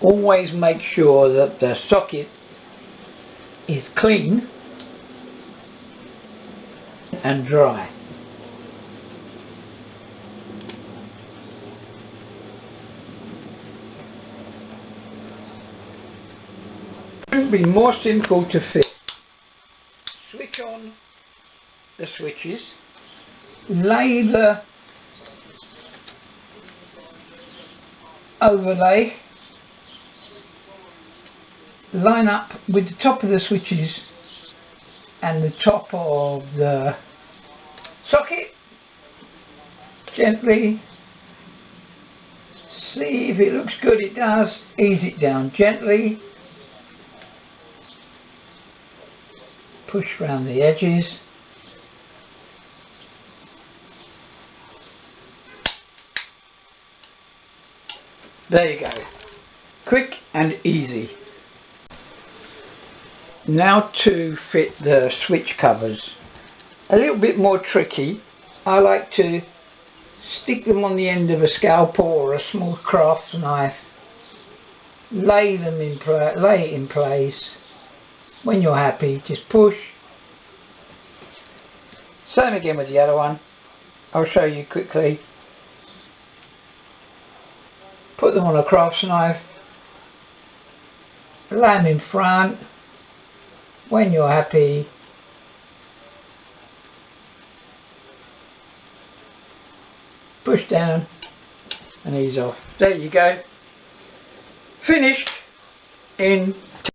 Always make sure that the socket is clean and dry. Couldn't be more simple to fit. Switch on the switches, lay the overlay, line up with the top of the switches and the top of the socket, gently see if it looks good. It does. Ease it down gently, push around the edges. There you go, quick and easy. Now to fit the switch covers. A little bit more tricky. I like to stick them on the end of a scalpel or a small craft knife, lay it in place. When you're happy, just push. Same again with the other one. I'll show you quickly. Put them on a crafts knife, lay them in front. When you're happy, push down and ease off. There you go. Finished in